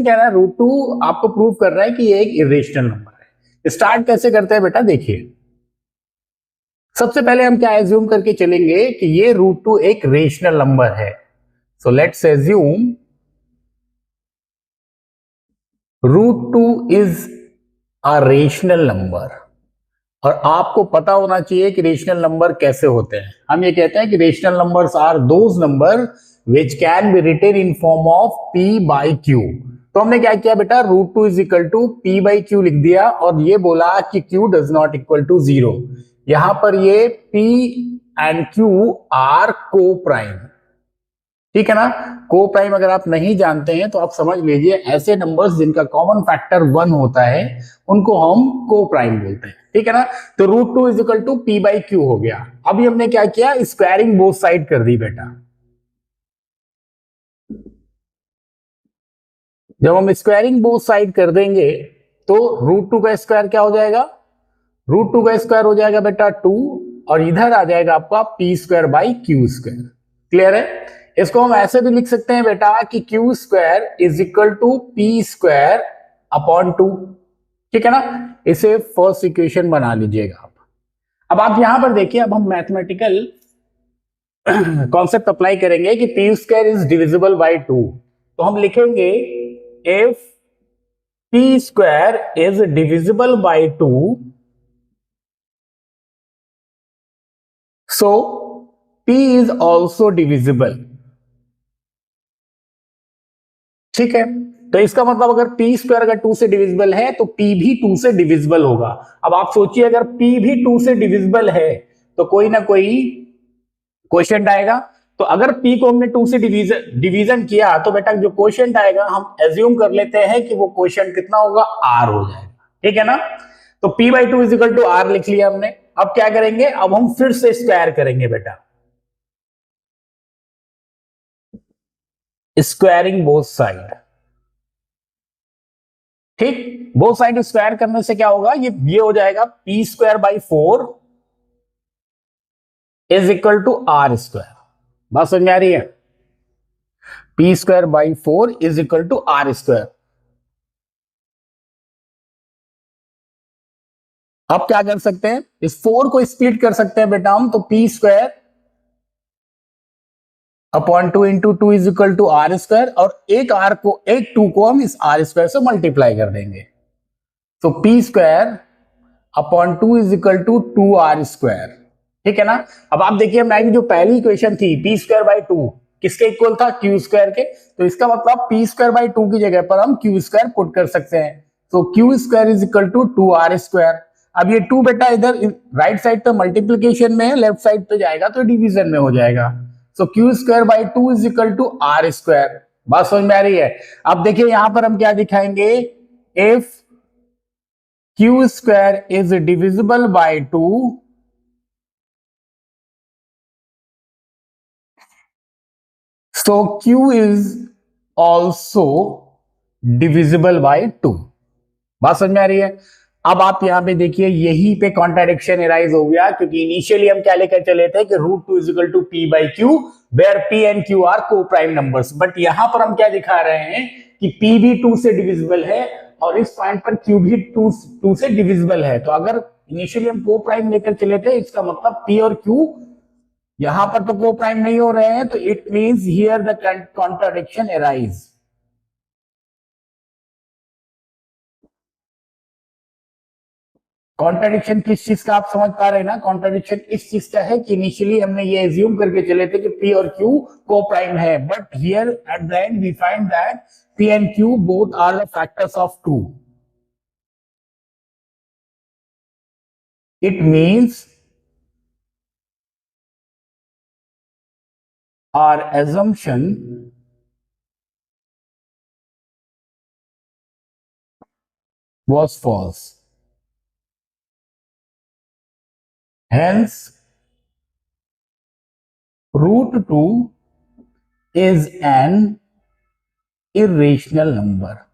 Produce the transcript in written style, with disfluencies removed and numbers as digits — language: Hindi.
कह रहा है रूट टू आपको प्रूव कर रहा है कि ये एक इरेशनल नंबर है। स्टार्ट कैसे करते हैं बेटा, देखिए सबसे पहले हम क्या एज्यूम करके चलेंगे कि ये रूट टू एक रेशनल नंबर है। So let's assume root two is a rational number. और आपको पता होना चाहिए कि रेशनल नंबर कैसे होते हैं। हम ये कहते हैं कि rational numbers are those number which can be written in form of p by q. तो हमने क्या किया बेटा, root two is equal to p by q लिख दिया और ये बोला कि q does not equal to zero. यहां पर ये p and q are coprime, ठीक है ना। को प्राइम अगर आप नहीं जानते हैं तो आप समझ लीजिए ऐसे नंबर्स जिनका कॉमन फैक्टर 1 होता है उनको हम को प्राइम बोलते हैं, ठीक है ना। तो root two is equal to p by q हो गया। अभी हमने क्या किया, स्क्वायरिंग बोथ साइड कर दी बेटा। जब हम स्क्वायरिंग बोथ साइड कर देंगे तो रूट टू का स्क्वायर क्या हो जाएगा, रूट टू का स्क्वायर हो जाएगा बेटा 2 और इधर आ जाएगा आपका P square by Q square. Clear है। इसको हम ऐसे भी लिख सकते हैं बेटा कि q square is equal to p square upon 2, ठीक है ना। इसे फर्स्ट इक्वेशन बना लीजिएगा आप। अब आप यहां पर देखिए, अब हम मैथमेटिकल कॉन्सेप्ट अप्लाई करेंगे कि P square is divisible by 2। तो हम लिखेंगे if P square is divisible by 2 so p is also divisible, ठीक है। तो इसका मतलब अगर p स्क्वायर अगर 2 से डिविजिबल है तो p भी 2 से डिविजिबल होगा। अब आप सोचिए अगर p भी 2 से डिविजिबल है तो कोई ना कोई क्वोशिएंट आएगा। तो अगर p को हमने 2 से डिवीजन किया तो बेटा जो क्वोशिएंट आएगा हम एज्यूम कर लेते हैं कि वो क्वोशिएंट कितना होगा, r हो जाएगा, ठीक है ना। तो p by 2 is equal to r लिख लिया हमने। अब क्या करेंगे, अब हम फिर से स्क्वायर करेंगे बेटा, स्क्वायरिंग बोथ साइड, ठीक। बोथ साइड स्क्वायर करने से क्या होगा, ये हो जाएगा p square by 4 is equal to r square. बात समझ आ रही है, p square by 4 is equal to r square. अब क्या कर सकते हैं, इस 4 को स्प्लिट कर सकते हैं बेटा हम। तो p square upon 2 into 2 is equal to r square और एक एक 2 को हम इस आर स्क्वायर से मल्टीप्लाई कर देंगे। तो p square upon 2 is equal to 2 r square, ठीक है ना। अब आप देखिए हमारी जो पहली इक्वेशन थी पी स्क्वायर बाई 2 किसके इक्वल था, क्यू स्क्वायर के। तो इसका मतलब पी स्क्वायर बाई 2 की जगह पर हम क्यू स्क्वायर पुट कर सकते हैं। तो q square is equal to 2 r square. अब ये 2 बेटा इधर राइट साइड पे मल्टीप्लीकेशन में है, लेफ्ट साइड पे जाएगा तो डिवीजन में हो जाएगा। So q square by 2 is equal to r square. बात समझ में आ रही है। अब देखिए यहां पर हम क्या दिखाएंगे, if q square is divisible by 2 so q is also divisible by 2। बात समझ में आ रही है। अब आप यहां पे देखिए यहीं पे कॉन्ट्राडिक्शन एराइज हो गया क्योंकि इनिशियली हम क्या लेकर चले थे कि root two is equal to p by q where p and q are coprime numbers. But यहां पर हम क्या दिखा रहे हैं कि पी भी 2 से डिविजिबल है और इस पॉइंट पर क्यू भी 2 से डिविजिबल है। तो अगर इनिशियली हम को प्राइम लेकर चले थे इसका मतलब पी और क्यू यहां पर तो को प्राइम नहीं हो रहे हैं, तो it means here the contradiction arise. Contradiction किस चीज का आप समझ पा रहे हैं ना, कॉन्ट्राडिक्शन इस चीज का है कि इनिशियली हमने ये एज्यूम करके चले थे कि पी और क्यू को प्राइम है, but here at the end we find that p and q both are the factors of 2। It means our assumption was false. Hence, root 2 is an irrational number.